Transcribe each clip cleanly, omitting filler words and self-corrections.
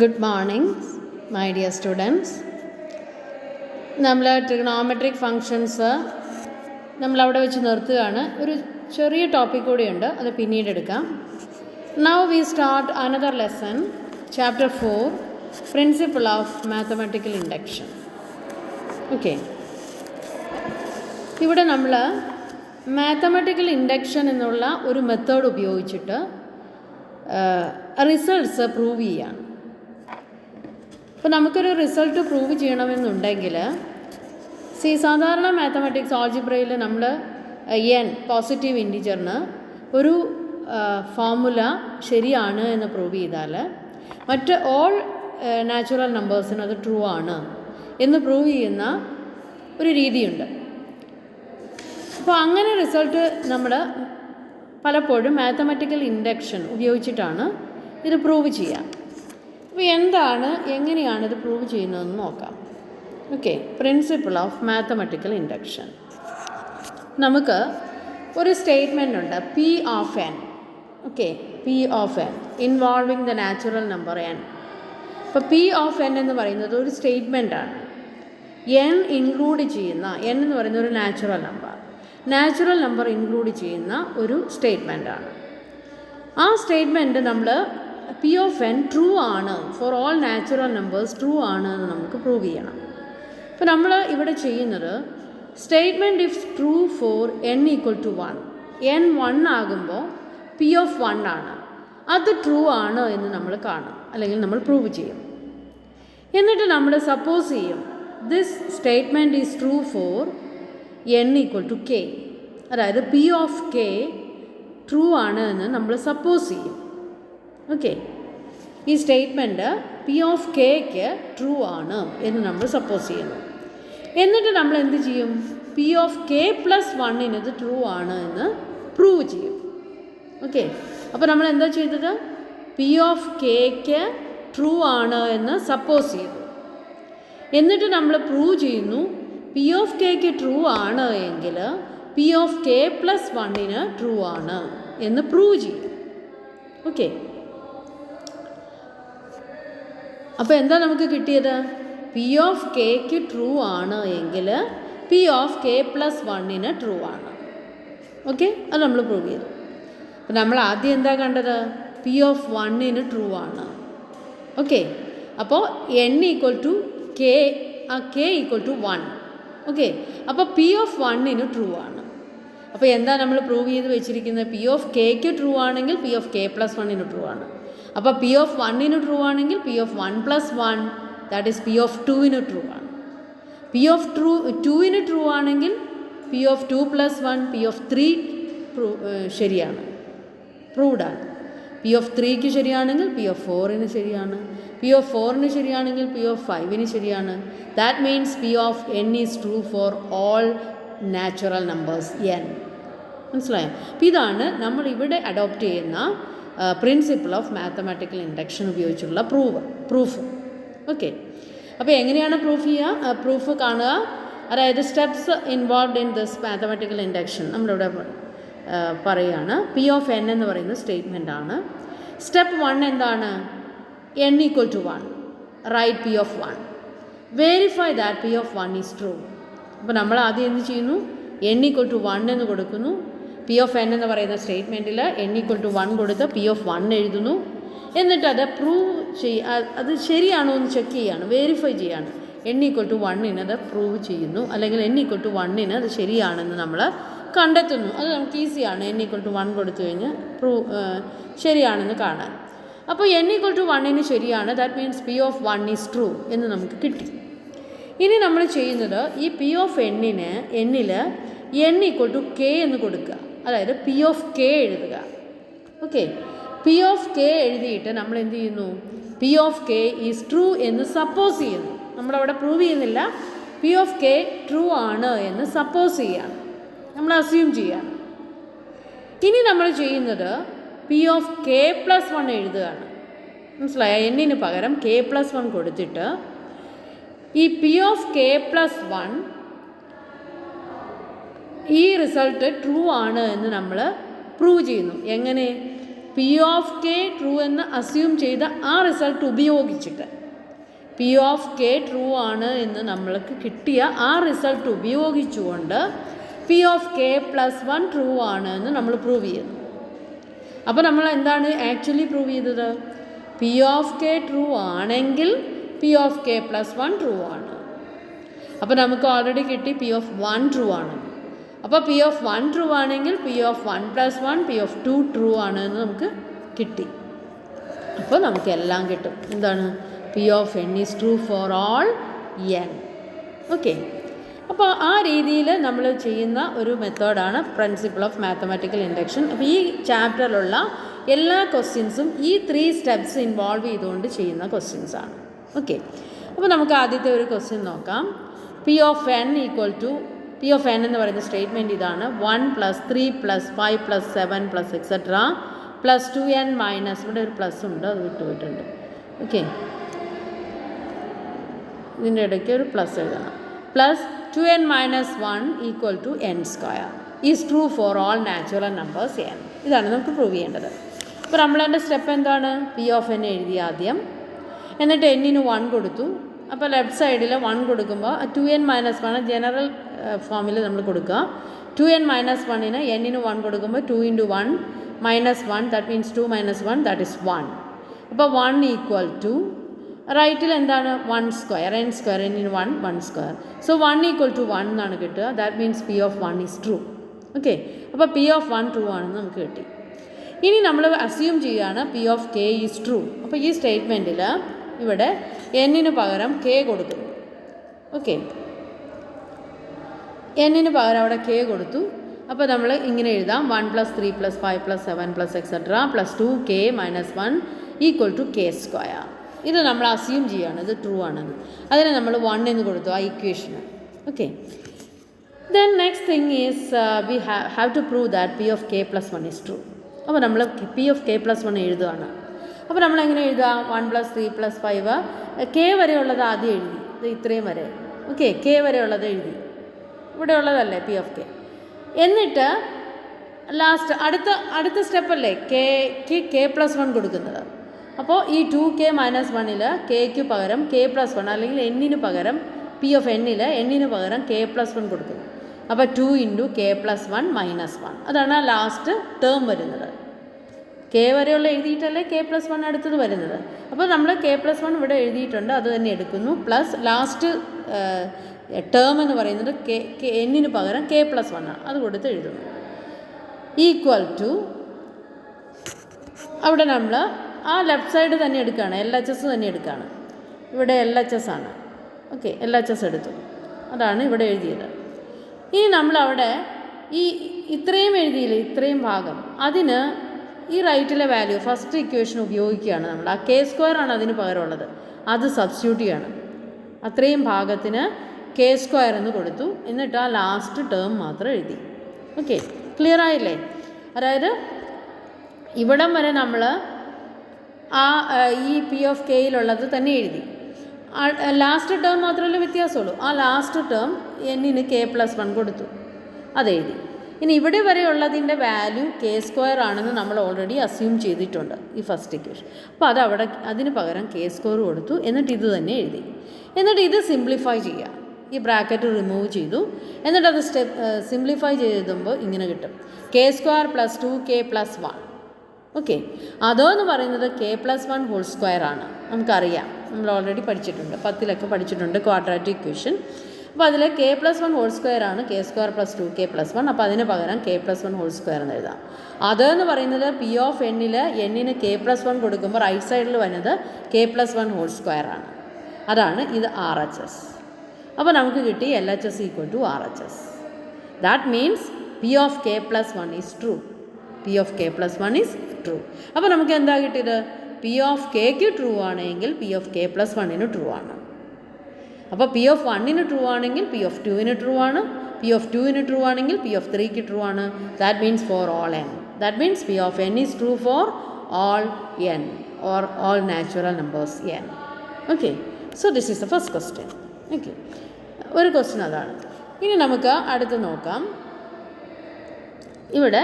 Good morning, my dear students. നമ്മൾ trigonometric functions നമ്മളവിടെ വെച്ച് നിർത്തുകയാണ്. ഒരു ചെറിയ ടോപ്പിക് കൂടിയുണ്ട്, അത് പിന്നീട് എടുക്കാം. Now we start another lesson, chapter 4, Principle of Mathematical Induction. Okay. ഇവിടെ നമ്മൾ മാത്തമാറ്റിക്കൽ ഇൻഡക്ഷൻ എന്നുള്ള ഒരു മെത്തേഡ് ഉപയോഗിച്ചിട്ട് റിസൾട്ട്സ് പ്രൂവ് ചെയ്യാണ്. അപ്പോൾ നമുക്കൊരു റിസൾട്ട് പ്രൂവ് ചെയ്യണമെന്നുണ്ടെങ്കിൽ സാധാരണ മാത്തമാറ്റിക്സ് ആൾജിബ്രയിൽ നമ്മൾ എൻ പോസിറ്റീവ് ഇൻറ്റിജറിന് ഒരു ഫോർമുല ശരിയാണ് എന്ന് പ്രൂവ് ചെയ്താൽ മറ്റ് ഓൾ നാച്ചുറൽ നമ്പേഴ്സിന് അത് ട്രൂ ആണ് എന്ന് പ്രൂവ് ചെയ്യുന്ന ഒരു രീതിയുണ്ട്. അപ്പോൾ അങ്ങനെ റിസൾട്ട് നമ്മൾ പലപ്പോഴും മാത്തമാറ്റിക്കൽ ഇൻഡക്ഷൻ ഉപയോഗിച്ചിട്ടാണ് ഇത് പ്രൂവ് ചെയ്യുക. അപ്പോൾ എങ്ങനെയാണ് ഇത് പ്രൂവ് ചെയ്യുന്നതെന്ന് നോക്കാം. Okay, principle of mathematical induction. നമുക്ക് ഒരു സ്റ്റേറ്റ്മെൻ്റ് ഉണ്ട്, P of N. Okay, P of N involving the natural number N. അപ്പോൾ പി ഓഫ് എൻ എന്ന് പറയുന്നത് ഒരു സ്റ്റേറ്റ്മെൻറ്റാണ്. എൻ ഇൻക്ലൂഡ് ചെയ്യുന്ന, എൻ എന്ന് പറയുന്ന ഒരു നാച്ചുറൽ നമ്പർ ഇൻക്ലൂഡ് ചെയ്യുന്ന ഒരു സ്റ്റേറ്റ്മെൻറ്റാണ്. ആ സ്റ്റേറ്റ്മെൻറ്റ് നമ്മൾ പി ഓഫ് എൻ ട്രൂ ആണ്, for all natural numbers true ആണ് എന്ന് നമുക്ക് പ്രൂവ് ചെയ്യണം. അപ്പോൾ നമ്മൾ ഇവിടെ ചെയ്യുന്നത് statement if true for n equal to 1, n 1 ആകുമ്പോൾ പി ഓഫ് 1 ആണ്, അത് ട്രൂ ആണ് എന്ന് നമ്മൾ കാണും, അല്ലെങ്കിൽ നമ്മൾ പ്രൂവ് ചെയ്യും. എന്നിട്ട് നമ്മൾ സപ്പോസ് ചെയ്യും this statement is true for n equal to k, അതായത് പി ഓഫ് കെ ട്രൂ ആണ് എന്ന് നമ്മൾ സപ്പോസ് ചെയ്യും. ഓക്കെ, ഈ സ്റ്റേറ്റ്മെൻറ്റ് പി ഓഫ് കെക്ക് ട്രൂ ആണ് എന്ന് നമ്മൾ സപ്പോസ് ചെയ്യുന്നു. എന്നിട്ട് നമ്മൾ എന്ത് ചെയ്യും, പി ഓഫ് കെ പ്ലസ് 1 ഇത് ട്രൂ ആണ് എന്ന് പ്രൂവ് ചെയ്യും. ഓക്കെ, അപ്പോൾ നമ്മൾ എന്താ ചെയ്തത്, പി ഓഫ് കെക്ക് ട്രൂ ആണ് എന്ന് സപ്പോസ് ചെയ്തു. എന്നിട്ട് നമ്മൾ പ്രൂവ് ചെയ്യുന്നു പി ഓഫ് കെക്ക് ട്രൂ ആണ് എങ്കിൽ P of K plus 1 true ആണ് എന്ന് പ്രൂവ് ചെയ്യും. ഓക്കെ, അപ്പോൾ എന്താ നമുക്ക് കിട്ടിയത്, പി ഓഫ് കെക്ക് ട്രൂ ആണ് എങ്കിൽ P of K plus 1 true ആണ്. ഓക്കെ, അത് നമ്മൾ പ്രൂവ് ചെയ്തു. അപ്പോൾ നമ്മൾ ആദ്യം എന്താ കണ്ടത്, പി ഓഫ് 1 ട്രൂ ആണ്. ഓക്കെ, അപ്പോൾ n equal to k, k equal to 1. Okay, അപ്പോൾ പി ഓഫ് 1 ട്രൂ ആണ്. അപ്പോൾ എന്താ നമ്മൾ പ്രൂവ് ചെയ്ത് വെച്ചിരിക്കുന്നത്, പി ഓഫ് കെക്ക് ട്രൂ ആണെങ്കിൽ P of K plus 1 true ആണ്. അപ്പോൾ പി ഓഫ് 1 ട്രൂ ആണെങ്കിൽ P of 1 plus 1 that is P of 2 true ആണ്. പി ഓഫ് 2 ട്രൂ ആണെങ്കിൽ P of 2 plus 1 P of 3 ശരിയാണ്, പ്രൂവ്ഡാണ്. പി ഓഫ് 3ക്ക് ശരിയാണെങ്കിൽ പി ഓഫ് 4 ശരിയാണ്, പി ഓഫ് 4 ശരിയാണെങ്കിൽ പി ഓഫ് 5 ശരിയാണ്. That means P of N is true for all natural numbers N. മനസ്സിലായോ? അപ്പോൾ ഇതാണ് നമ്മൾ ഇവിടെ അഡോപ്റ്റ് ചെയ്യുന്ന പ്രിൻസിപ്പിൾ ഓഫ് മാത്തമാറ്റിക്കൽ ഇൻഡക്ഷൻ ഉപയോഗിച്ചുള്ള പ്രൂഫ്. ഓക്കെ, അപ്പോൾ എങ്ങനെയാണ് പ്രൂഫ് ചെയ്യുക, പ്രൂഫ് കാണുക, അതായത് steps involved in this mathematical induction നമ്മളിവിടെ പറയുകയാണ്. പി ഓഫ് എൻ എന്ന് പറയുന്ന സ്റ്റേറ്റ്മെൻ്റ് ആണ്. സ്റ്റെപ്പ് 1 എന്താണ്, n equal to 1, right P of 1, verify that P of 1 is true. അപ്പോൾ നമ്മൾ ആദ്യം എന്ത് ചെയ്യുന്നു, എൻ ഈക്വൽ ടു 1 എന്ന് കൊടുക്കുന്നു. പി ഓഫ് എൻ എന്ന് പറയുന്ന സ്റ്റേറ്റ്മെൻറ്റിൽ എൻ ഈക്വൽ ടു 1 കൊടുത്ത് പി ഓഫ് 1 എഴുതുന്നു. എന്നിട്ട് അത് പ്രൂവ് അത് ശരിയാണോ എന്ന് ചെക്ക് ചെയ്യാണ്, വെരിഫൈ ചെയ്യാണ്. എൻ ഈക്വൽ ടു 1 അത് പ്രൂവ് ചെയ്യുന്നു, അല്ലെങ്കിൽ എൻ ഈക്വൽ ടു 1 അത് ശരിയാണെന്ന് നമ്മൾ കണ്ടെത്തുന്നു. അത് നമുക്ക് ഈസിയാണ്, എൻ ഈക്വൽ ടു 1 കൊടുത്തു കഴിഞ്ഞാൽ ശരിയാണെന്ന് കാണാൻ. അപ്പോൾ എൻ ഈക്വൽ ടു 1 ശരിയാണ്, that means P of 1 is true എന്ന് നമുക്ക് കിട്ടി. ഇനി നമ്മൾ ചെയ്യുന്നത് ഈ പി ഓഫ് എന്നിൽ എൻ ഈക്വൽ ടു കെ എന്ന് കൊടുക്കുക, അതായത് പി ഓഫ് കെ എഴുതുക. ഓക്കെ, പി ഓഫ് കെ എഴുതിയിട്ട് നമ്മൾ എന്ത് ചെയ്യുന്നു, P of K is true എന്ന് സപ്പോസ് ചെയ്യുന്നു. നമ്മളവിടെ പ്രൂവ് ചെയ്യുന്നില്ല, പി ഓഫ് കെ ട്രൂ ആണ് എന്ന് സപ്പോസ് ചെയ്യാണ്, നമ്മൾ അസ്യൂം ചെയ്യാണ്. ഇനി നമ്മൾ ചെയ്യുന്നത് പി ഓഫ് കെ പ്ലസ് 1 എഴുതുകയാണ്. മനസ്സിലായോ? എന്നിന് പകരം കെ പ്ലസ് 1 കൊടുത്തിട്ട് ഈ പി ഓഫ് കെ പ്ലസ് 1 ഈ റിസൾട്ട് ട്രൂ ആണ് എന്ന് നമ്മൾ പ്രൂവ് ചെയ്യുന്നു. എങ്ങനെ, പി ഓഫ് കെ ട്രൂ എന്ന് അസ്യൂം ചെയ്ത ആ റിസൾട്ട് ഉപയോഗിച്ചിട്ട്, പി ഓഫ് കെ ട്രൂ ആണ് എന്ന് നമ്മൾക്ക് കിട്ടിയ ആ റിസൾട്ട് ഉപയോഗിച്ചുകൊണ്ട് P of K plus one true ആണ് എന്ന് നമ്മൾ പ്രൂവ് ചെയ്യുന്നു. അപ്പോൾ നമ്മൾ എന്താണ് ആക്ച്വലി പ്രൂവ് ചെയ്തത്? പി ഓഫ് കെ ട്രൂ ആണെങ്കിൽ P of K plus one true ആണ്. അപ്പോൾ നമുക്ക് ഓൾറെഡി കിട്ടി പി ഓഫ് വൺ ട്രൂ ആണ്. അപ്പോൾ പി ഓഫ് വൺ ട്രൂ ആണെങ്കിൽ P of one plus one P of two true ആണ് എന്ന് നമുക്ക് കിട്ടി. അപ്പോൾ നമുക്ക് എല്ലാം കിട്ടും. എന്താണ്? P of N is true for all N. Okay, അപ്പോൾ ആ രീതിയിൽ നമ്മൾ ചെയ്യുന്ന ഒരു മെത്തേഡാണ് പ്രിൻസിപ്പിൾ ഓഫ് മാത്തമാറ്റിക്കൽ ഇൻഡക്ഷൻ. അപ്പോൾ ഈ ചാപ്റ്ററിലുള്ള എല്ലാ ക്വസ്റ്റ്യൻസും ഈ 3 സ്റ്റെപ്സ് ഇൻവോൾവ് ചെയ്തുകൊണ്ട് ചെയ്യുന്ന ക്വസ്റ്റ്യൻസാണ്. ഓക്കെ, അപ്പോൾ നമുക്ക് ആദ്യത്തെ ഒരു ക്വസ്റ്റ്യൻ നോക്കാം. P of n equal to, P of n എന്ന് പറയുന്ന സ്റ്റേറ്റ്മെൻറ്റ് ഇതാണ്: 1 + 3 + 5 + 7 + എക്സെട്ര + 2n മൈനസ്, ഇവിടെ ഒരു പ്ലസ് ഉണ്ട്, അത് വിട്ടുപോയിട്ടുണ്ട്. ഓക്കെ, ഇതിൻ്റെ ഇടയ്ക്ക് ഒരു പ്ലസ് എഴുതണം. Plus 2n - 1 = n² is true for all natural numbers n. ഇതാണ് നമുക്ക് പ്രൂവ് ചെയ്യേണ്ടത്. അപ്പോൾ നമ്മളതിൻ്റെ സ്റ്റെപ്പ് എന്താണ്? പി ഓഫ് എൻ എഴുതി ആദ്യം, എന്നിട്ട് എന്നിന് 1 കൊടുത്തു. അപ്പോൾ ലെഫ്റ്റ് സൈഡിൽ 1 കൊടുക്കുമ്പോൾ 2n - 1 ജനറൽ ഫോമിൽ നമ്മൾ കൊടുക്കുക. 2n - 1ന് എന്നിന് 1 കൊടുക്കുമ്പോൾ 2 × 1 - 1, ദാറ്റ് മീൻസ് 2 - 1, ദാറ്റ് ഈസ് 1. അപ്പോൾ 1 = റൈറ്റിൽ എന്താണ്? 1² n², എന്നിന് 1 1². സോ 1 = 1 എന്നാണ് കിട്ടുക. That means P of 1 is true. Okay, അപ്പോൾ പി ഓഫ് 1 ട്രൂ ആണെന്ന് നമുക്ക് കിട്ടി. ഇനി നമ്മൾ അസ്യൂം ചെയ്യുകയാണ് P of K is true. അപ്പോൾ ഈ സ്റ്റേറ്റ്മെൻറ്റിൽ ഇവിടെ എന്നിന് പകരം കെ കൊടുക്കുന്നു. ഓക്കെ, എന്നിന് പകരം അവിടെ കെ കൊടുത്തു. അപ്പോൾ നമ്മൾ ഇങ്ങനെ എഴുതാം: 1 + 3 + 5 + 7 + എക്സെട്ര + 2k - 1 = k². ഇത് നമ്മൾ അസ്യൂം ചെയ്യുകയാണ് ഇത് ട്രൂ ആണെന്ന്. അതിനെ നമ്മൾ 1 എന്ന് കൊടുത്തു ആ ഇക്വേഷന്. Okay, then next thing is we have to prove that P of K plus 1 is true. അപ്പോൾ നമ്മൾ പി ഓഫ് കെ പ്ലസ് 1 എഴുതുകയാണ്. അപ്പോൾ നമ്മളെങ്ങനെ എഴുതുക? 1 + 3 + 5 കെ വരെയുള്ളത് ആദ്യം എഴുതി, ഇത് ഇത്രയും വരെ. ഓക്കെ, കെ വരെയുള്ളത് എഴുതി, ഇവിടെ ഉള്ളതല്ലേ പി ഓഫ് കെ. എന്നിട്ട് ലാസ്റ്റ് അടുത്ത സ്റ്റെപ്പല്ലേ കെ പ്ലസ് 1 കൊടുക്കുന്നത്. അപ്പോൾ ഈ 2k - 1ൽ കെക്ക് പകരം k + 1, അല്ലെങ്കിൽ എന്നിന് പകരം പി ഓഫ് എന്നിന് പകരം k + 1 കൊടുക്കുന്നു. അപ്പോൾ 2 × k + 1 - 1, അതാണ് ലാസ്റ്റ് ടേം വരുന്നത്. കെ വരെയുള്ള എഴുതിയിട്ടല്ലേ k + 1 അടുത്തത് വരുന്നത്. അപ്പോൾ നമ്മൾ k + 1 ഇവിടെ എഴുതിയിട്ടുണ്ട്, അത് തന്നെ എടുക്കുന്നു. പ്ലസ് ലാസ്റ്റ് ടേം എന്ന് പറയുന്നത് എന്നിന് പകരം k + 1 ആണ്, അത് കൊടുത്ത് എഴുതുന്നു. ഈക്വൽ ടു, അവിടെ നമ്മൾ ആ ലെഫ്റ്റ് സൈഡ് തന്നെ എടുക്കുകയാണ്, LHS തന്നെ എടുക്കുകയാണ്. ഇവിടെ LHS ആണ്. ഓക്കെ, LHS എടുത്തു, അതാണ് ഇവിടെ എഴുതിയത്. ഇനി നമ്മളവിടെ ഇത്രയും എഴുതിയില്ലേ, ഇത്രയും ഭാഗം, അതിന് ഈ റൈറ്റിലെ വാല്യൂ ഫസ്റ്റ് ഇക്വേഷൻ ഉപയോഗിക്കുകയാണ് നമ്മൾ. ആ k² ആണ് അതിന് പകരമുള്ളത്, അത് സബ്സ്റ്റിറ്റ്യൂട്ട് ചെയ്യണം. അത്രയും ഭാഗത്തിന് k² എന്ന് കൊടുത്തു. എന്നിട്ട് ആ ലാസ്റ്റ് ടേം മാത്രം എഴുതി. ഓക്കെ, ക്ലിയർ ആയില്ലേ? അതായത് ഇവിടം വരെ നമ്മൾ ഈ പി ഓഫ് കെയിലുള്ളത് തന്നെ എഴുതി. ലാസ്റ്റ് ടേം മാത്രമല്ലേ വ്യത്യാസമുള്ളൂ. ആ ലാസ്റ്റ് ടേം എന്നിന് k + 1 കൊടുത്തു, അതെഴുതി. ഇനി ഇവിടെ വരെയുള്ളതിൻ്റെ വാല്യൂ k² ആണെന്ന് നമ്മൾ ഓൾറെഡി അസ്യൂം ചെയ്തിട്ടുണ്ട് ഈ ഫസ്റ്റ് ഇക്വേഷൻ. അപ്പോൾ അതിന് പകരം k² കൊടുത്തു. എന്നിട്ട് ഇത് തന്നെ എഴുതി. എന്നിട്ട് ഇത് സിംപ്ലിഫൈ ചെയ്യുക, ഈ ബ്രാക്കറ്റ് റിമൂവ് ചെയ്തു. എന്നിട്ട് അത് സിംപ്ലിഫൈ ചെയ്തുമ്പോൾ ഇങ്ങനെ കിട്ടും: k² + 2k + 1. ഓക്കെ, അതെന്ന് പറയുന്നത് k + 1 ഹോൾ² ആണ്. നമുക്കറിയാം, നമ്മൾ ഓൾറെഡി പഠിച്ചിട്ടുണ്ട്, 10ലൊക്കെ പഠിച്ചിട്ടുണ്ട് ക്വാഡ്രാറ്റിക് ഇക്വേഷൻ. അപ്പോൾ അതിൽ k + 1 ഹോൾ² ആണ് k² + 2k + 1. അപ്പോൾ അതിന് പകരം k + 1 ഹോൾ² എന്ന് എഴുതാം. അതെന്ന് പറയുന്നത് പി ഓഫ് എന്നിന് k + 1 കൊടുക്കുമ്പോൾ റൈറ്റ് സൈഡിൽ വരുന്നത് k + 1 ഹോൾ² ആണ്. അതാണ് ഇത് RHS. അപ്പോൾ നമുക്ക് കിട്ടി LHS = RHS. That means P of k + 1 is true. P of k + 1 is true. അപ്പോൾ നമുക്ക് എന്താ കിട്ടിയത്? പി ഓഫ് കെക്ക് ട്രൂ ആണെങ്കിൽ പി ഓഫ് k + 1 ട്രൂ ആണ്. അപ്പോൾ പി ഓഫ് 1 ട്രൂ ആണെങ്കിൽ പി ഓഫ് 2 ട്രൂ ആണ്. പി ഓഫ് 2 ട്രൂ ആണെങ്കിൽ പി ഓഫ് 3 ട്രൂ ആണ്. That means four all n. That means P of n is true for all n or all natural numbers n. Okay, so this is the first question. Okay, ഒരു question അതാണ്. ഇനി നമുക്ക് അടുത്ത് നോക്കാം. ഇവിടെ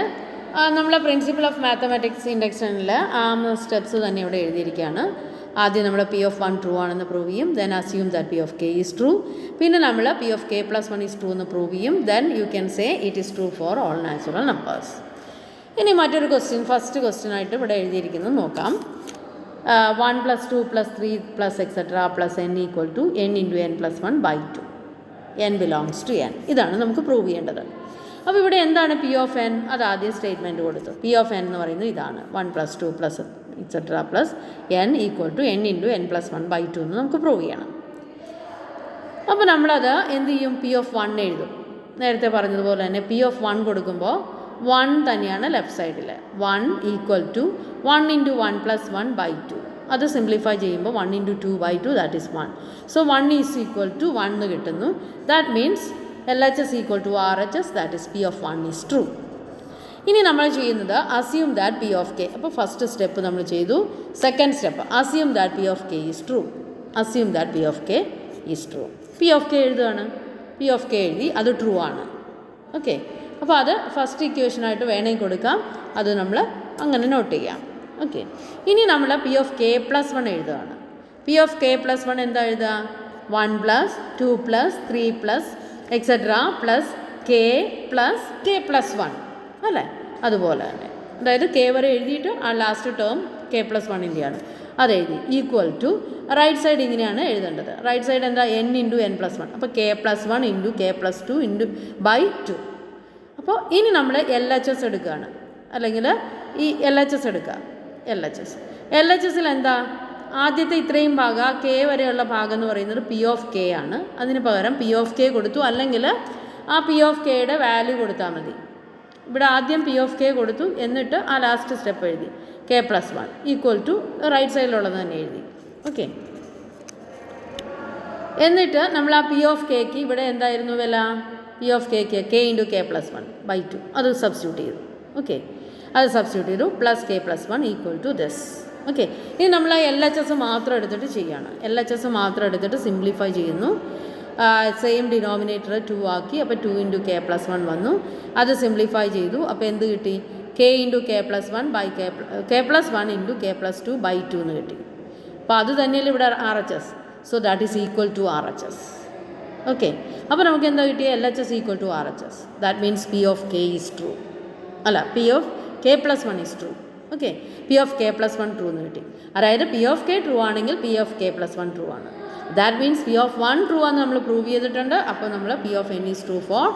നമ്മളെ principle of mathematics ഇൻഡക്ഷനിൽ ആ steps തന്നെ ഇവിടെ എഴുതിയിരിക്കുകയാണ്. ആദ്യം നമ്മൾ പി ഓഫ് 1 ട്രൂ ആണെന്ന് പ്രൂവ് ചെയ്യും. Then assume that P of K is true. പിന്നെ നമ്മൾ P of K plus 1 is true എന്ന് പ്രൂവ് ചെയ്യും. Then you can say it is true for all natural numbers. ഇനി മറ്റൊരു ക്വസ്റ്റ്യൻ, ഫസ്റ്റ് ക്വസ്റ്റ്യൻ ആയിട്ട് ഇവിടെ എഴുതിയിരിക്കുന്നത് നോക്കാം. 1 + 2 + 3 + etc. + n = n × n + 1/2. n belongs to n. ഇതാണ് നമുക്ക് പ്രൂവ് ചെയ്യേണ്ടത്. അപ്പോൾ ഇവിടെ എന്താണ് പി ഓഫ് എൻ? അത് ആദ്യം സ്റ്റേറ്റ്മെൻറ്റ് കൊടുത്തു. പി ഓഫ് എൻ എന്ന് പറയുന്നത് ഇതാണ്. 1 + 2 + etc. + n = n × n + 1/2 എന്ന് നമുക്ക് പ്രൂവ് ചെയ്യണം. അപ്പോൾ നമ്മളത് എന്ത് ചെയ്യും? പി ഓഫ് 1 എഴുതും. നേരത്തെ പറഞ്ഞതുപോലെ തന്നെ പി ഓഫ് 1 കൊടുക്കുമ്പോൾ 1 തന്നെയാണ് ലെഫ്റ്റ് സൈഡിൽ. 1 = 1 × 1 + 1/2. അത് സിംപ്ലിഫൈ ചെയ്യുമ്പോൾ 1 × 2/2 ദാറ്റ് ഈസ് 1. സോ 1 = 1 എന്ന് കിട്ടുന്നു. That means LHS = RHS, that is P of 1 is true. ഇനി നമ്മൾ ചെയ്യുന്നത് assume that P of K. അപ്പോൾ ഫസ്റ്റ് സ്റ്റെപ്പ് നമ്മൾ ചെയ്തു. Second step assume that P of K is true. Assume that P of K is true. P of K എഴുതുകയാണ്. P of K എഴുതി, അത് true ആണ്. ഓക്കെ, അപ്പോൾ അത് first ഇക്വേഷനായിട്ട് വേണമെങ്കിൽ കൊടുക്കാം. അത് നമ്മൾ അങ്ങനെ നോട്ട് ചെയ്യാം. ഓക്കെ, ഇനി നമ്മൾ പി ഓഫ് കെ പ്ലസ് 1 എഴുതുകയാണ്. പി ഓഫ് കെ പ്ലസ് 1 എന്താ എഴുതുക? 1 + 2 + 3 + etc. + k + k + 1 അല്ലേ? അതുപോലെ തന്നെ, അതായത് കെ വരെ എഴുതിയിട്ട് ആ ലാസ്റ്റ് ടേം കെ പ്ലസ് 1-ൻ്റെയാണ്. അതെഴുതി ഈക്വൽ ടു റൈറ്റ് സൈഡ് ഇങ്ങനെയാണ് എഴുതേണ്ടത്. റൈറ്റ് സൈഡ് എന്താ? n × n + 1. അപ്പോൾ k + 1 × k + 2 / 2. അപ്പോൾ ഇനി നമ്മൾ LHS എടുക്കുകയാണ്, അല്ലെങ്കിൽ ഈ LHS എടുക്കുക. LHSൽ എന്താ? ആദ്യത്തെ ഇത്രയും ഭാഗം, കെ വരെയുള്ള ഭാഗം എന്ന് പറയുന്നത് പി ഓഫ് കെ ആണ്. അതിന് പകരം പി ഓഫ് കെ കൊടുത്തു, അല്ലെങ്കിൽ ആ പി ഓഫ് കെയുടെ വാല്യൂ കൊടുത്താൽ മതി. ഇവിടെ ആദ്യം പി ഓഫ് കെ കൊടുത്തു, എന്നിട്ട് ആ ലാസ്റ്റ് സ്റ്റെപ്പ് എഴുതി k + 1 = റൈറ്റ് സൈഡിലുള്ളത് തന്നെ എഴുതി. ഓക്കെ, എന്നിട്ട് നമ്മൾ ആ പി ഓഫ് കെക്ക് ഇവിടെ എന്തായിരുന്നു വില? പി ഓഫ് കെക്ക് k × k + 1/2 അത് സബ്സ്റ്റിറ്റ്യൂട്ട് ചെയ്തു. ഓക്കെ, അത് സബ്സ്റ്റിറ്റ്യൂട്ട് ചെയ്തു. + k + 1 = ദിസ്. ഓക്കെ, ഇനി നമ്മൾ LHS മാത്രം എടുത്തിട്ട് ചെയ്യുകയാണ്. LHS മാത്രം എടുത്തിട്ട് സിംപ്ലിഫൈ ചെയ്യുന്നു. സെയിം ഡിനോമിനേറ്റർ 2 ആക്കി. അപ്പോൾ 2 × k + 1 വന്നു. അത് സിംപ്ലിഫൈ ചെയ്തു. അപ്പോൾ എന്ത് കിട്ടി? k × k + 1/k + 1 × k + 2/2 എന്ന് കിട്ടി. അപ്പോൾ അത് തന്നെയല്ലേ ഇവിടെ RHS. So that is equal to RHS. Okay, അപ്പോൾ നമുക്ക് എന്താ കിട്ടിയത്? LHS = RHS. That means P of K is true. അല്ല, P of K + 1 is true. Okay, P of K + 1 true എന്ന് കിട്ടി. അതായത് പി ഓഫ് കെ ട്രൂ ആണെങ്കിൽ P of K + 1 true ആണ്. That means P of 1 true ആണെന്ന് നമ്മൾ prove ചെയ്തിട്ടുണ്ട്. അപ്പോൾ നമ്മൾ P of n is true for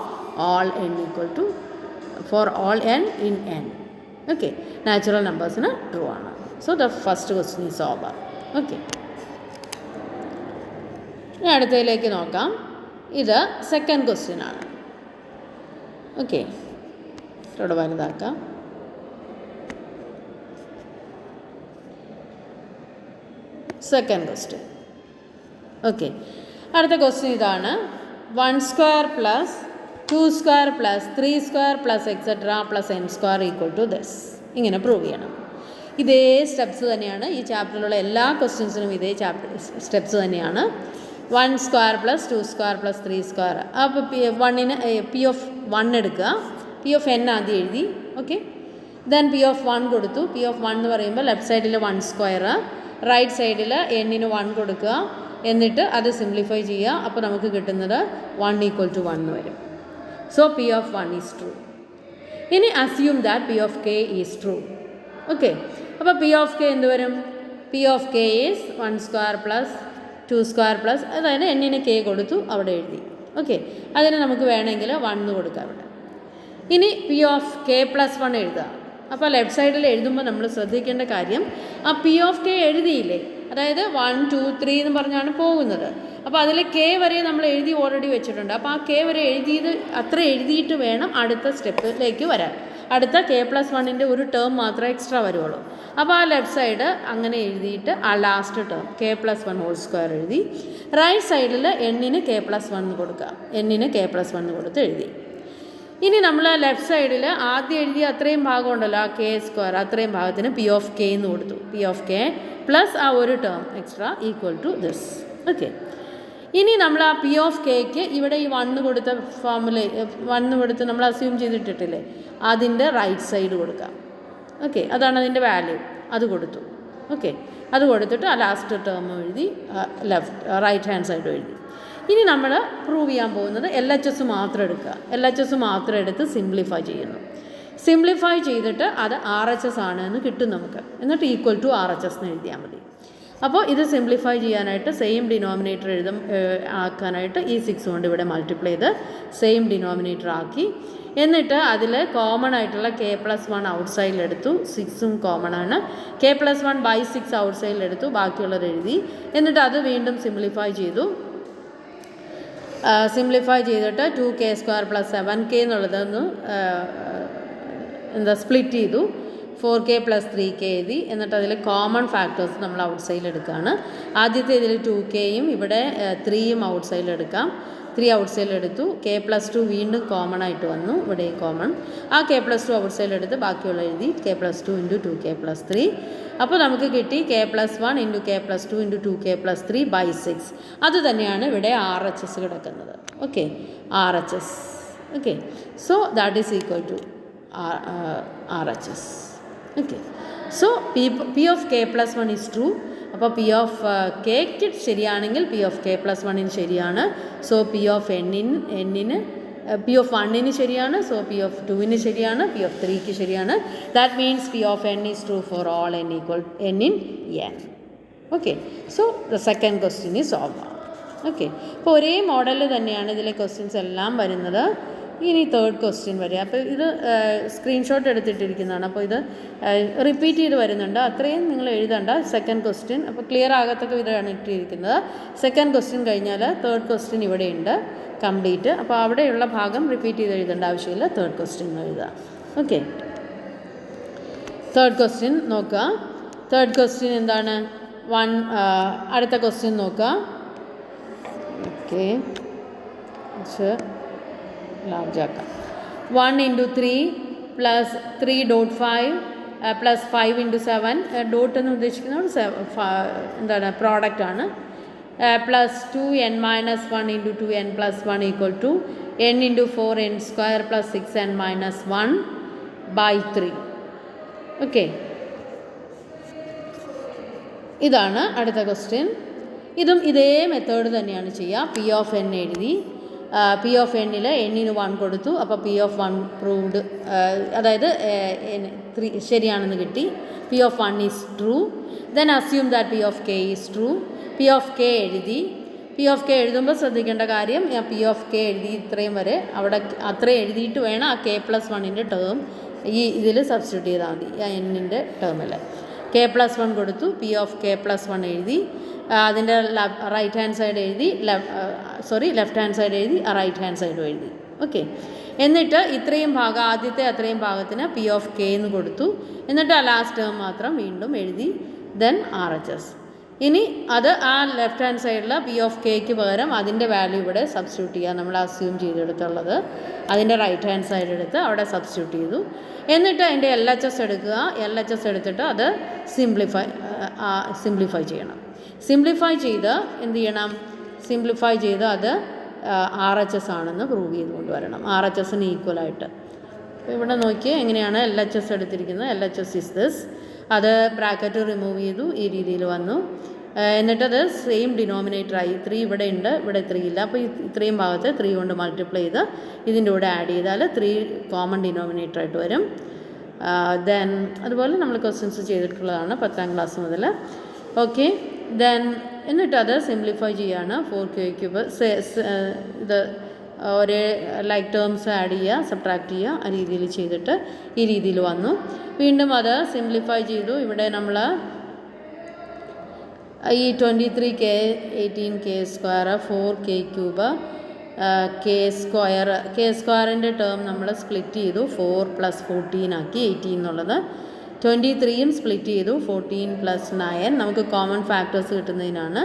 all n in n. Okay, natural നമ്പേഴ്സിന് ട്രൂ ആണ്. So the first question is over. Okay, ഇനി അടുത്തതിലേക്ക് നോക്കാം. ഇത് സെക്കൻഡ് ക്വസ്റ്റ്യൻ ആണ്. ഓക്കെ, ഇവിടെ വലുതാക്കാം. Second question. ഓക്കെ, അടുത്ത ക്വസ്റ്റ്യൻ ഇതാണ്. 1² + 2² + 3² etc. + n² = this. ഇങ്ങനെ പ്രൂവ് ചെയ്യണം. ഇതേ സ്റ്റെപ്സ് തന്നെയാണ് ഈ ചാപ്റ്ററിലുള്ള എല്ലാ ക്വസ്റ്റ്യൻസിനും. ഇതേ സ്റ്റെപ്സ് തന്നെയാണ്. 1² + 2² + 3². അപ്പോൾ പി ഓഫ് 1 എടുക്കുക. പി ഓഫ് n ആദ്യം എഴുതി. ഓക്കെ, ദെൻ പി ഓഫ് 1 കൊടുത്തു. പി ഓഫ് 1 എന്ന് പറയുമ്പോൾ ലെഫ്റ്റ് സൈഡിൽ 1², റൈറ്റ് സൈഡിൽ n-ന് 1 കൊടുക്കുക. എന്നിട്ട് അത് സിംപ്ലിഫൈ ചെയ്യുക. അപ്പോൾ നമുക്ക് കിട്ടുന്നത് 1 = 1 വരും. So P of 1 is true. ഇനി assume that P of K is true. Okay, അപ്പോൾ പി ഓഫ് കെ എന്ത് വരും? പി ഓഫ് കെ ഈസ് 1² + 2² + അതായത് n-ന് k കൊടുത്തു, അവിടെ എഴുതി. ഓക്കെ, അതിന് നമുക്ക് വേണമെങ്കിൽ 1 കൊടുക്കാം ഇവിടെ. ഇനി പി ഓഫ് കെ + 1 എഴുതുക. അപ്പോൾ ലെഫ്റ്റ് സൈഡിൽ എഴുതുമ്പോൾ നമ്മൾ ശ്രദ്ധിക്കേണ്ട കാര്യം, ആ പി ഓഫ് കെ എഴുതിയില്ലേ, അതായത് 1 2 3 എന്ന് പറഞ്ഞാണ് പോകുന്നത്. അപ്പോൾ അതിൽ കെ വരെ നമ്മൾ എഴുതി ഓൾറെഡി വെച്ചിട്ടുണ്ട്. അപ്പോൾ ആ കെ വരെ എഴുതിയത് അത്ര എഴുതിയിട്ട് വേണം അടുത്ത സ്റ്റെപ്പിലേക്ക് വരാൻ. അടുത്ത k + 1-ൻ്റെ ഒരു ടേം മാത്രമേ എക്സ്ട്രാ വരുള്ളൂ. അപ്പോൾ ആ ലെഫ്റ്റ് സൈഡ് അങ്ങനെ എഴുതിയിട്ട് ആ ലാസ്റ്റ് ടേം k + 1² എഴുതി. റൈറ്റ് സൈഡിൽ n-ന് k + 1 കൊടുക്കുക. n-ന് k + 1 കൊടുത്ത് എഴുതി. ഇനി നമ്മൾ ലെഫ്റ്റ് സൈഡിൽ ആദ്യം എഴുതിയ അത്രയും ഭാഗം ഉണ്ടല്ലോ, ആ k², അത്രയും ഭാഗത്തിന് പി ഓഫ് കെ എന്ന് കൊടുത്തു. പി ഓഫ് കെ പ്ലസ് ആ ഒരു ടേം എക്സ്ട്രാ = ദിസ്. ഓക്കെ, ഇനി നമ്മൾ ആ പി ഓഫ് കെക്ക് ഇവിടെ ഈ 1 കൊടുത്ത ഫോമിൽ 1 കൊടുത്ത് നമ്മൾ അസ്യൂം ചെയ്തിട്ടിട്ടില്ലേ, അതിൻ്റെ റൈറ്റ് സൈഡ് കൊടുക്കാം. ഓക്കെ, അതാണ് അതിൻ്റെ വാല്യൂ. അത് കൊടുത്തു. ഓക്കെ, അത് കൊടുത്തിട്ട് ആ ലാസ്റ്റ് ടേം എഴുതി, റൈറ്റ് ഹാൻഡ് സൈഡ് എഴുതി. ഇനി നമ്മൾ പ്രൂവ് ചെയ്യാൻ പോകുന്നത് എൽ എച്ച് എസ് മാത്രം എടുക്കുക. എൽ എച്ച് എസ് മാത്രം എടുത്ത് സിംപ്ലിഫൈ ചെയ്യുന്നു. സിംപ്ലിഫൈ ചെയ്തിട്ട് അത് ആർ എച്ച് എസ് ആണ് എന്ന് കിട്ടും നമുക്ക്. എന്നിട്ട് equal to R H S എന്ന് എഴുതിയാൽ മതി. അപ്പോൾ ഇത് സിംപ്ലിഫൈ ചെയ്യാനായിട്ട് സെയിം ഡിനോമിനേറ്റർ ആക്കാനായിട്ട് ഈ 6 കൊണ്ട് ഇവിടെ മൾട്ടിപ്ലൈ ചെയ്ത് സെയിം ഡിനോമിനേറ്റർ ആക്കി. എന്നിട്ട് അതിൽ കോമൺ ആയിട്ടുള്ള k+1 ഔട്ട് സൈഡിലെടുത്തു. 6ഉം കോമൺ ആണ്. k+1 by 6 out സൈഡിലെടുത്തു. ബാക്കിയുള്ളത് എഴുതി. എന്നിട്ട് അത് വീണ്ടും സിംപ്ലിഫൈ ചെയ്തു. സിംപ്ലിഫൈ ചെയ്തിട്ട് 2k² + 7k എന്നുള്ളതൊന്ന് സ്പ്ലിറ്റ് ചെയ്തു. 4k + 3k എഴുതി. എന്നിട്ട് അതിൽ കോമൺ ഫാക്ടേഴ്സ് നമ്മൾ ഔട്ട് സൈഡിൽ എടുക്കുകയാണ്. ആദ്യത്തെ ഇതിൽ 2kയും ഇവിടെ 3യും ഔട്ട് സൈഡിൽ എടുക്കാം. 3 ഔട്ട് സൈഡിൽ എടുത്തു. k+2 വീണ്ടും കോമൺ ആയിട്ട് വന്നു. ഇവിടെ കോമൺ. ആ k+2 ഔട്ട് സൈഡിൽ എടുത്ത് ബാക്കിയുള്ള എഴുതി. k+2 × 2k + 3. അപ്പോൾ നമുക്ക് കിട്ടി k+1 × k+2 × 2k + 3 ബൈ 6. അത് തന്നെയാണ് ഇവിടെ ആർ എച്ച് എസ് കിടക്കുന്നത്. Okay, R H S. Okay, so that is equal to R H S. Okay, so P of k+1 is true. അപ്പോൾ പി ഓഫ് കെക്ക് ശരിയാണെങ്കിൽ പി ഓഫ് k+1 ശരിയാണ്. സോ P of എന്നിന് പി ഓഫ് 1 ശരിയാണ്. സോ P of 2 ശരിയാണ്. P of 3 ശരിയാണ്. That means P of n is true for all n equal n in n. Okay, so the second question is solve. Okay, അപ്പോൾ ഒരേ മോഡലിൽ തന്നെയാണ് ഇതിലെ ക്വസ്റ്റ്യൻസ് എല്ലാം വരുന്നത്. ഇനി തേർഡ് ക്വസ്റ്റ്യൻ വരിക. അപ്പോൾ ഇത് സ്ക്രീൻഷോട്ട് എടുത്തിട്ടിരിക്കുന്നതാണ്. അപ്പോൾ ഇത് റിപ്പീറ്റ് ചെയ്ത് വരുന്നുണ്ട്. അത്രയും നിങ്ങൾ എഴുതണ്ട. സെക്കൻഡ് ക്വസ്റ്റ്യൻ അപ്പോൾ ക്ലിയർ ആകത്തക്ക വിധമാണ് ഇട്ടിരിക്കുന്നത്. സെക്കൻഡ് ക്വസ്റ്റ്യൻ കഴിഞ്ഞാൽ തേർഡ് ക്വസ്റ്റ്യൻ ഇവിടെയുണ്ട് കംപ്ലീറ്റ്. അപ്പോൾ അവിടെയുള്ള ഭാഗം റിപ്പീറ്റ് ചെയ്ത് എഴുതേണ്ട ആവശ്യമില്ല. തേർഡ് ക്വസ്റ്റ്യൻ എഴുതുക. ഓക്കെ, തേർഡ് ക്വസ്റ്റ്യൻ നോക്കുക. തേർഡ് ക്വസ്റ്റ്യൻ എന്താണ്? അടുത്ത ക്വസ്റ്റ്യൻ നോക്കുക. ഓക്കെ, ലാർജാക്കാം. 1 × 3 + 3.5 + 5 × 7 ഡോട്ട് എന്ന് ഉദ്ദേശിക്കുന്നത് എന്താണ്, പ്രോഡക്റ്റാണ്. +2n - 1 × 2n + 1 = n × 4n² + 6n - 1 / 3. Okay, ഇതാണ് അടുത്ത ക്വസ്റ്റ്യൻ. ഇതും ഇതേ മെത്തേഡ് തന്നെയാണ് ചെയ്യുക. പി ഓഫ് n എഴുതി. പി ഓഫ് എന്നിൽ എന്നിന് 1 കൊടുത്തു. അപ്പോൾ പി ഓഫ് 1 പ്രൂവ്ഡ്, അതായത് 3 ശരിയാണെന്ന് കിട്ടി. P of 1 is true. Then assume that P of K is true. P of K എഴുതി. പി ഓഫ് കെ എഴുതുമ്പോൾ ശ്രദ്ധിക്കേണ്ട കാര്യം, പി ഓഫ് കെ എഴുതി ഇത്രയും വരെ, അവിടെ അത്രയും എഴുതിയിട്ട് വേണം ആ k+1 ടേം ഈ ഇതിൽ സബ്സ്റ്റിറ്റ്യൂട്ട് ചെയ്താൽ മതി. എന്നിൻ്റെ ടേമിൽ k+1 കൊടുത്തു. പി ഓഫ് k+1 എഴുതി. അതിൻ്റെ റൈറ്റ് ഹാൻഡ് സൈഡ് എഴുതി, ലെഫ്റ്റ് ഹാൻഡ് സൈഡ് എഴുതി, റൈറ്റ് ഹാൻഡ് സൈഡും എഴുതി. ഓക്കെ, എന്നിട്ട് ഇത്രയും ഭാഗം, ആദ്യത്തെ അത്രയും ഭാഗത്തിന് പി ഓഫ് കെ എന്ന് കൊടുത്തു. എന്നിട്ട് ആ ലാസ്റ്റ് ടേം മാത്രം വീണ്ടും എഴുതി. Then R H S. ഇനി അത് ആ ലെഫ്റ്റ് ഹാൻഡ് സൈഡിൽ പി ഓഫ് കെക്ക് പകരം അതിൻ്റെ വാല്യൂ ഇവിടെ സബ്സ്റ്റിറ്റ്യൂട്ട് ചെയ്യുക. നമ്മൾ അസ്യൂം ചെയ്തെടുത്തുള്ളത് അതിൻ്റെ റൈറ്റ് ഹാൻഡ് സൈഡ് എടുത്ത് അവിടെ സബ്സ്റ്റിറ്റ്യൂട്ട് ചെയ്തു. എന്നിട്ട് അതിൻ്റെ എൽ എച്ച് എസ് എടുക്കുക. എൽ എച്ച് എസ് എടുത്തിട്ട് അത് സിംപ്ലിഫൈ ചെയ്യണം. സിംപ്ലിഫൈ ചെയ്ത് എന്ത് ചെയ്യണം? സിംപ്ലിഫൈ ചെയ്ത് അത് ആർ എച്ച് എസ് ആണെന്ന് പ്രൂവ് ചെയ്ത് കൊണ്ടുവരണം. ആർ എച്ച് എസിന് ഈക്വലായിട്ട്. അപ്പോൾ ഇവിടെ നോക്കിയാൽ എങ്ങനെയാണ് എൽ എച്ച് എസ് എടുത്തിരിക്കുന്നത്. L H S is this. അത് ബ്രാക്കറ്റ് റിമൂവ് ചെയ്തു. ഈ രീതിയിൽ വന്നു. എന്നിട്ടത് സെയിം ഡിനോമിനേറ്ററായി. 3 ഇവിടെ ഉണ്ട്, ഇവിടെ 3 ഇല്ല. അപ്പോൾ ഇത്രയും ഭാഗത്ത് 3 കൊണ്ട് മൾട്ടിപ്ലൈ ചെയ്ത് ഇതിൻ്റെ കൂടെ ആഡ് ചെയ്താൽ 3 കോമൺ ഡിനോമിനേറ്ററായിട്ട് വരും. ദെൻ അതുപോലെ നമ്മൾ ക്വസ്റ്റ്യൻസ് ചെയ്തിട്ടുള്ളതാണ് 10ാം ക്ലാസ് മുതൽ. ഓക്കെ, ദെൻ എന്നിട്ടത് സിംപ്ലിഫൈ ചെയ്യുകയാണ്. 4k³ ഇത് ഒരേ ലൈക്ക് ടേംസ് ആഡ് ചെയ്യുക, സബ്ട്രാക്ട് ചെയ്യുക, ആ രീതിയിൽ ചെയ്തിട്ട് ഈ രീതിയിൽ വന്നു. വീണ്ടും അത് സിംപ്ലിഫൈ ചെയ്തു. ഇവിടെ നമ്മൾ ഈ 23k 18k² 4k³ k² term നമ്മൾ സ്പ്ലിറ്റ് ചെയ്തു. 4 + 14 ആക്കി 18 എന്നുള്ളത്. 23യും സ്പ്ലിറ്റ് ചെയ്തു. 14 + 9 നമുക്ക് കോമൺ ഫാക്ടേഴ്സ് കിട്ടുന്നതിനാണ്.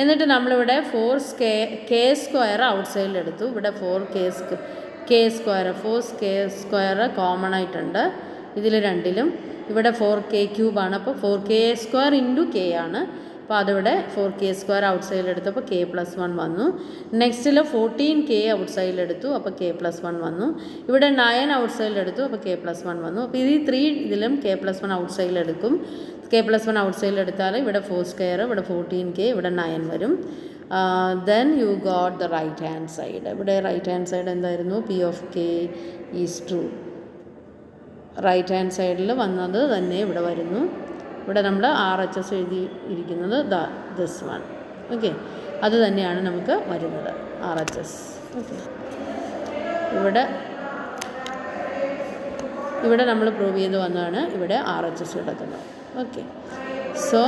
എന്നിട്ട് നമ്മളിവിടെ 4k² ഔട്ട് സൈഡിൽ എടുത്തു. ഇവിടെ 4k² കോമൺ ആയിട്ടുണ്ട് ഇതിൽ രണ്ടിലും. ഇവിടെ 4k³ ആണ്. അപ്പോൾ 4k² × k ആണ്. അപ്പോൾ അതിവിടെ 4k² ഔട്ട് സൈഡിലെടുത്തപ്പോൾ k+1 വന്നു. നെക്സ്റ്റിൽ 14k ഔട്ട് സൈഡിലെടുത്തു, അപ്പോൾ k+1 വന്നു. ഇവിടെ 9 ഔട്ട് സൈഡിലെടുത്തു, അപ്പോൾ k+1 വന്നു. അപ്പോൾ ഈ 3 ഇതിലും k+1 ഔട്ട് സൈഡിലെടുക്കും. k+1 ഔട്ട് സൈഡിലെടുത്താൽ ഇവിടെ 4², ഇവിടെ 14k, ഇവിടെ 9 വരും. Then you got the right hand side. ഇവിടെ right hand side എന്തായിരുന്നു? P of k is true. Right hand സൈഡിൽ വന്നത് തന്നെ ഇവിടെ വരുന്നു. ഇവിടെ നമ്മൾ RHS എഴുതിയിരിക്കുന്നത് ദിസ് വൺ. ഓക്കെ, അത് തന്നെയാണ് നമുക്ക് വരുന്നത് RHS. ഓക്കെ, ഇവിടെ നമ്മൾ പ്രൂവ് ചെയ്ത് വന്നതാണ് ഇവിടെ RHS കിടക്കുന്നത്. ഓക്കെ, സോ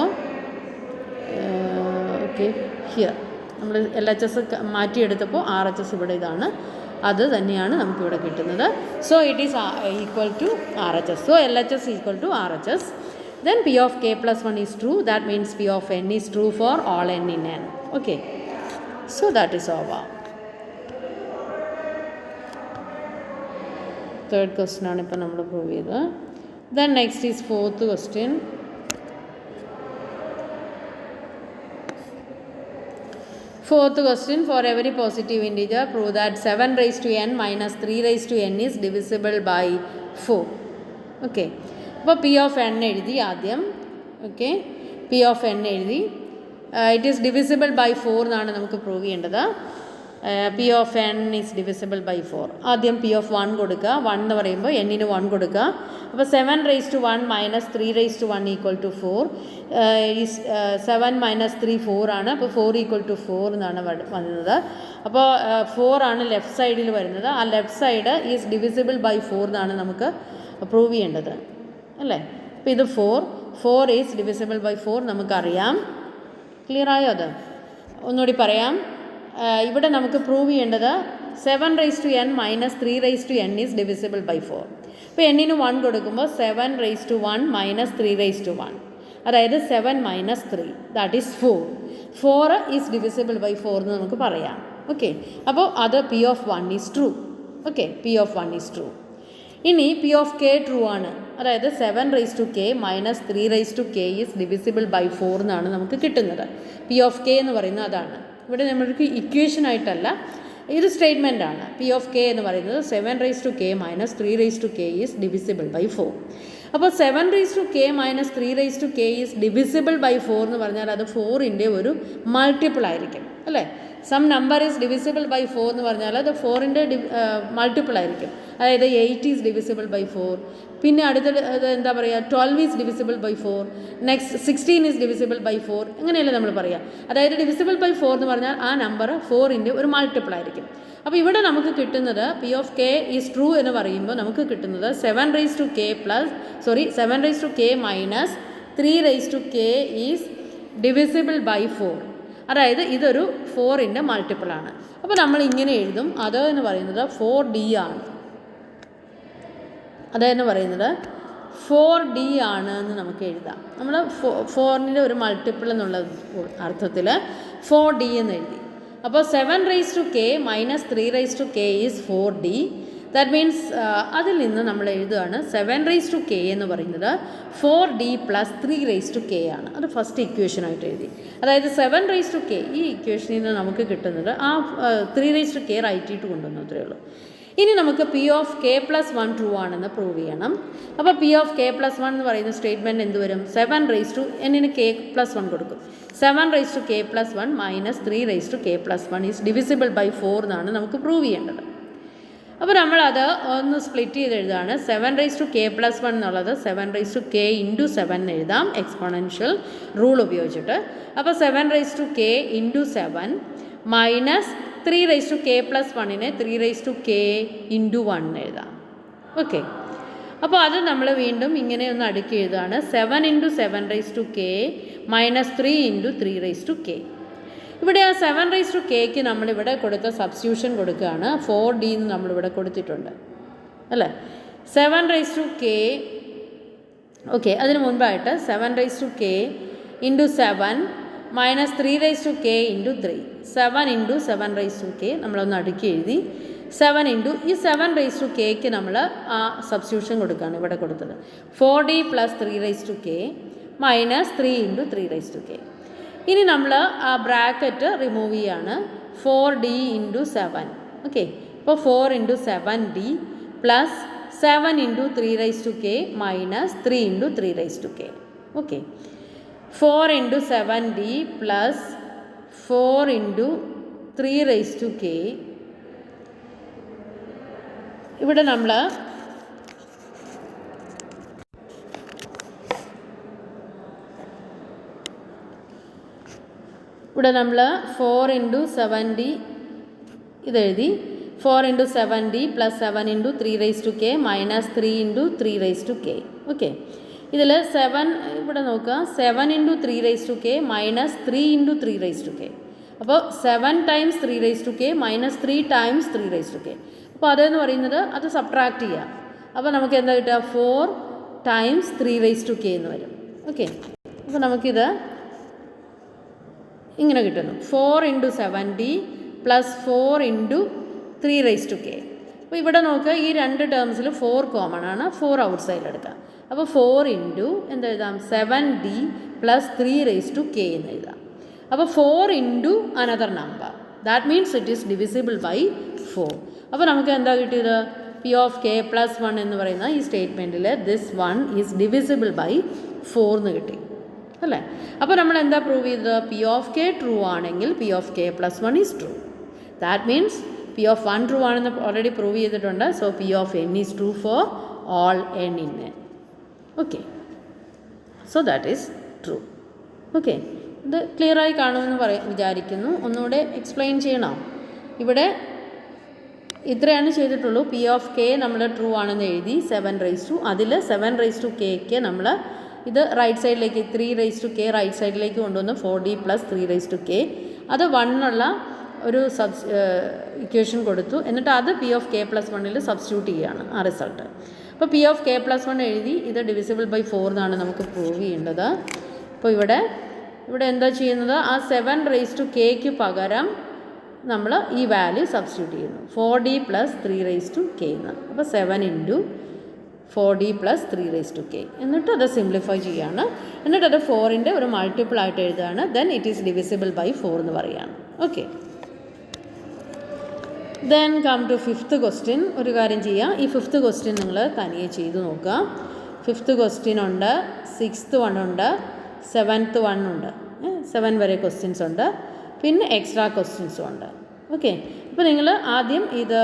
ഓക്കെ, ഹിയർ നമ്മൾ LHS മാറ്റിയെടുത്തപ്പോൾ RHS ഇവിടെ ഇതാണ്, അത് തന്നെയാണ് നമുക്കിവിടെ കിട്ടുന്നത്. So it is equal to RHS. So LHS equal to RHS. Then P of k+1 is true. That means P of n is true for all n in n. Okay, so that is over. Third question ആണ് ഇപ്പോൾ നമ്മൾ prove ചെയ്തത്. Then next is fourth question. Fourth question, for every positive integer prove that 7 raised to n minus 3 raised to n is divisible by 4. Okay, അപ്പോൾ P of n എഴുതി ആദ്യം. Okay, P of n എഴുതി. It is divisible by 4 എന്നാണ് നമുക്ക് prove ചെയ്യേണ്ടത്. P of n is divisible by 4. ആദ്യം P of 1 കൊടുക്കുക. 1 എന്ന് പറയുമ്പോൾ n-ന് 1 കൊടുക്കുക. അപ്പോൾ 7 raised to 1 minus 3 raised to 1 equal to 4. 7 minus 3 4 ആണ്. അപ്പോൾ 4 equal to 4 എന്നാണ് വന്നത്. അപ്പോൾ 4 ആണ് ലെഫ്റ്റ് സൈഡിൽ വരുന്നത്. ആ left side is divisible by 4 എന്നാണ് നമുക്ക് പ്രൂവ് ചെയ്യേണ്ടത്, അല്ലേ? അപ്പോൾ ഇത് 4 ഈസ് ഡിവിസിബിൾ ബൈ 4 നമുക്കറിയാം. ക്ലിയർ ആയോ? അത് ഒന്നുകൂടി പറയാം. ഇവിടെ നമുക്ക് പ്രൂവ് ചെയ്യേണ്ടത് 7 raised to n minus 3 raised to n is divisible by 4. അപ്പോൾ n-ന് 1 കൊടുക്കുമ്പോൾ 7 raised to 1 minus 3 raised to 1, അതായത് 7 minus 3, that is 4. 4 is divisible by 4 എന്ന് നമുക്ക് പറയാം. ഓക്കെ, അപ്പോൾ അത് P of 1 is true. Okay, P of 1 is true. ഇനി P of k true ആണ്, അതായത് 7 raised to k minus 3 raised to k is divisible by 4 എന്നാണ് നമുക്ക് കിട്ടുന്നത്. P of k എന്ന് പറയുന്നത് അതാണ്. ഇവിടെ നമ്മൾക്ക് ഇക്വേഷനായിട്ടല്ല, ഇത് സ്റ്റേറ്റ്മെൻ്റ് ആണ്. P of k എന്ന് പറയുന്നത് 7 raised to k minus 3 raised to k is divisible by 4. അപ്പോൾ 7 raised to k minus 3 raised to k is divisible by 4 എന്ന് പറഞ്ഞാൽ അത് 4-ൻ്റെ ഒരു മൾട്ടിപ്പിൾ ആയിരിക്കും, അല്ലേ? Some number is divisible by 4 എന്ന് പറഞ്ഞാൽ അത് 4-ൻ്റെ മൾട്ടിപ്പിൾ ആയിരിക്കും. അതായത് 8 ഈസ് ഡിവിസിബിൾ ബൈ 4, പിന്നെ അടുത്തത് എന്താ പറയുക, 12 is divisible by 4, next 16 is divisible by 4, അങ്ങനെയല്ലേ നമ്മൾ പറയുക. അതായത് ഡിവിസിബിൾ ബൈ 4 എന്ന് പറഞ്ഞാൽ ആ നമ്പർ 4-ൻ്റെ ഒരു മൾട്ടിപ്പിൾ ആയിരിക്കും. അപ്പോൾ ഇവിടെ നമുക്ക് കിട്ടുന്നത് P of k is true എന്ന് പറയുമ്പോൾ നമുക്ക് കിട്ടുന്നത് 7 raised to k minus 3 raised to k is divisible by 4, അതായത് ഇതൊരു 4-ൻ്റെ മൾട്ടിപ്പിളാണ്. അപ്പോൾ നമ്മൾ ഇങ്ങനെ എഴുതും, അത് എന്ന് പറയുന്നത് 4D ആണ്. അതെന്ന് പറയുന്നത് 4D ആണ് എന്ന് നമുക്ക് എഴുതാം. നമ്മൾ 4-ൻ്റെ ഒരു മൾട്ടിപ്പിൾ എന്നുള്ള അർത്ഥത്തിൽ 4D എന്ന് എഴുതി. അപ്പോൾ 7 raised to k minus 3 raised to k is 4D. That means അതിൽ നിന്ന് നമ്മൾ എഴുതുകയാണ് 7 raised to k എന്ന് പറയുന്നത് 4D plus 3 raised to k ആണ്. അത് ഫസ്റ്റ് ഇക്വേഷനായിട്ട് എഴുതി. അതായത് 7 raised to k, ഈ ഇക്വേഷനിൽ നിന്ന് നമുക്ക് കിട്ടുന്നത് ആ 3 raised to k റൈറ്റിട്ട് കൊണ്ടുവന്നു, അത്രയേ ഉള്ളൂ. ഇനി നമുക്ക് P of k+1 ട്രൂ ആണെന്ന് പ്രൂവ് ചെയ്യണം. അപ്പോൾ P of k+1 എന്ന് പറയുന്ന സ്റ്റേറ്റ്മെൻറ്റ് എന്ത് വരും? 7 raised to n-ന് k+1 കൊടുക്കും. 7 raised to k+1 minus 3 raised to k+1 is divisible by 4 എന്നാണ് നമുക്ക് പ്രൂവ് ചെയ്യേണ്ടത്. അപ്പോൾ നമ്മളത് ഒന്ന് സ്പ്ലിറ്റ് ചെയ്ത് എഴുതാണ്. 7 raised to k+1 എന്നുള്ളത് 7 raised to k into 7 എഴുതാം, എക്സ്പോണൻഷ്യൽ റൂൾ ഉപയോഗിച്ചിട്ട്. അപ്പോൾ 7 raised to k into 7 minus 3 raised to k+1-നെ 3 raised to k into 1 എഴുതാം. ഓക്കെ, അപ്പോൾ അത് നമ്മൾ വീണ്ടും ഇങ്ങനെ ഒന്ന് അടുക്കി എഴുതാണ്. 7 into 7 raised to k minus 3 into 3 raised to k. ഇവിടെ ആ 7 raised to kക്ക് നമ്മളിവിടെ കൊടുത്ത സബ്സ്റ്റിറ്റ്യൂഷൻ കൊടുക്കുകയാണ്. 4D എന്ന് നമ്മളിവിടെ കൊടുത്തിട്ടുണ്ട്, അല്ലേ? 7 raised to k, ഓക്കെ, അതിന് മുൻപായിട്ട് 7 raised to k into 7 minus 3 raised to k into 3. 7 into 7 raised to k നമ്മളൊന്ന് അടുക്കി എഴുതി. 7 into ഈ 7 raised to kക്ക് നമ്മൾ ആ സബ്സ്റ്റിറ്റ്യൂഷൻ കൊടുക്കുകയാണ് ഇവിടെ കൊടുത്തത്. 4D plus 3 raised to k minus 3 into 3 raised to k. ഇനി നമ്മൾ ആ ബ്രാക്കറ്റ് റിമൂവ് ചെയ്യാണ്. 4d into 7. ഓക്കെ, ഇപ്പോൾ 4 into 7d plus 7 into 3 raise to k minus 3 into 3 raise to k. Okay, 4 into 7d plus 4 into 3 raise to k. ഇവിടെ നമ്മൾ ഇവിടെ നമ്മൾ 4 into 7d ഇതെഴുതി. 4 into 7d plus 7 into 3 raise to k minus 3 into 3 raise to k. Okay, ഇതിൽ 7 ഇവിടെ നോക്കുക. 7 into 3 raise to k minus 3 into 3 raise to k. അപ്പോൾ 7 times 3 raise to k minus 3 times 3 raise to k. അപ്പോൾ അതെന്ന് പറയുന്നത് അത് subtract ചെയ്യാം. അപ്പോൾ നമുക്ക് എന്താ കിട്ടുക? 4 ടൈംസ് 3 റൈസ് ടു k എന്ന് വരും. ഓക്കെ, അപ്പോൾ നമുക്കിത് ഇങ്ങനെ കിട്ടുന്നു. 4 into 7d plus 4 into 3 raise to k. അപ്പോൾ ഇവിടെ നോക്കുക, ഈ രണ്ട് ടേംസിൽ 4 കോമൺ ആണ്. 4 ഔട്ട് സൈഡിൽ എടുക്കാം. അപ്പോൾ 4 ഇൻറ്റു എന്തെഴുതാം? 7d plus 3 raise to k എന്ന് എഴുതാം. അപ്പോൾ 4 into another number, that means it is divisible by 4. അപ്പോൾ നമുക്ക് എന്താ കിട്ടിയത്? പി ഓഫ് k പ്ലസ് 1 എന്ന് പറയുന്ന ഈ സ്റ്റേറ്റ്മെൻറ്റിൽ ദിസ് 1 ഈസ് ഡിവിസിബിൾ ബൈ 4 എന്ന് കിട്ടി അല്ലേ? അപ്പോൾ നമ്മൾ എന്താ പ്രൂവ് ചെയ്തത്? പി ഓഫ് k ട്രൂ ആണെങ്കിൽ P of k plus 1 is true. That means P of 1 true ആണെന്ന് ഓൾറെഡി പ്രൂവ് ചെയ്തിട്ടുണ്ട്. So P of n is true for all n in n. Okay, so that is true. Okay, ഇത് ക്ലിയറായി കാണുമെന്ന് വിചാരിക്കുന്നു. ഒന്നുകൂടെ explain ചെയ്യണോ? ഇവിടെ ഇത്രയാണ് ചെയ്തിട്ടുള്ളൂ. പി ഓഫ് k നമ്മൾ ട്രൂ ആണെന്ന് എഴുതി. 7 റൈസ് ടു അതിൽ 7 റൈസ് ടു kക്ക് നമ്മൾ ഇത് റൈറ്റ് സൈഡിലേക്ക് 3 റൈസ് ടു k റൈറ്റ് സൈഡിലേക്ക് കൊണ്ടുവന്ന് 4d plus 3 raise to k അത് 1 ഉള്ള ഒരു ഇക്വേഷൻ കൊടുത്തു. എന്നിട്ട് അത് പി ഓഫ് k പ്ലസ് 1ൽ സബ്സ്റ്റിറ്റ്യൂട്ട് ചെയ്യുകയാണ് ആ റിസൾട്ട്. അപ്പോൾ പി ഓഫ് k പ്ലസ് 1 എഴുതി. ഇത് ഡിവിസിബിൾ ബൈ 4 എന്നാണ് നമുക്ക് പ്രൂവ് ചെയ്യേണ്ടത്. അപ്പോൾ ഇവിടെ എന്താ ചെയ്യുന്നത്? ആ 7 റൈസ് ടു kക്ക് പകരം നമ്മൾ ഈ വാല്യൂ സബ്സ്റ്റിറ്റ്യൂട്ട് ചെയ്യുന്നു. 4d plus 3 raise to k എന്ന്. അപ്പോൾ 7 into 4d plus 3 raise to k. എന്നിട്ട് അത് സിംപ്ലിഫൈ ചെയ്യുകയാണ്. എന്നിട്ട് അത് 4ൻ്റെ ഒരു മൾട്ടിപ്പിൾ ആയിട്ട് എഴുതുകയാണ്. Then it is divisible by 4 എന്ന് പറയുകയാണ്. Okay, then come to 5th question. ഒരു കാര്യം ചെയ്യുക, ഈ 5th ക്വസ്റ്റ്യൻ നിങ്ങൾ തനിയെ ചെയ്ത് നോക്കുക. 5th ക്വസ്റ്റ്യൻ ഉണ്ട്, 6th വൺ ഉണ്ട്, 7th വൺ ഉണ്ട്. 7 വരെ ക്വസ്റ്റ്യൻസ് ഉണ്ട്. പിന്നെ എക്സ്ട്രാ ക്വസ്റ്റ്യൻസും ഉണ്ട്. ഓക്കെ, അപ്പോൾ നിങ്ങൾ ആദ്യം ഇത്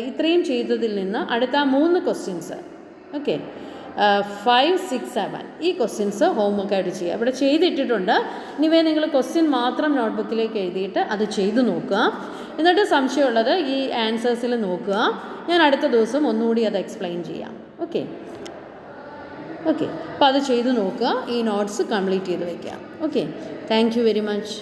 ഇത്രയും ചെയ്തതിൽ നിന്ന് അടുത്ത 3 ക്വസ്റ്റ്യൻസ്, ഓക്കെ, 5, 6, 7 ഈ ക്വസ്റ്റ്യൻസ് ഹോംവർക്കായിട്ട് ചെയ്യുക. ഇവിടെ ചെയ്തിട്ടിട്ടുണ്ട്. ഇനിവേ നിങ്ങൾ ക്വസ്റ്റ്യൻ മാത്രം നോട്ട്ബുക്കിലേക്ക് എഴുതിയിട്ട് അത് ചെയ്ത് നോക്കുക. എന്നിട്ട് സംശയമുള്ളത് ഈ ആൻസേഴ്സിൽ നോക്കുക. ഞാൻ അടുത്ത ദിവസം ഒന്നുകൂടി അത് എക്സ്പ്ലെയിൻ ചെയ്യാം. ഓക്കെ, അപ്പോൾ അത് ചെയ്ത് നോക്കുക. ഈ നോട്ട്സ് കംപ്ലീറ്റ് ചെയ്ത് വയ്ക്കുക. Okay, thank you very much.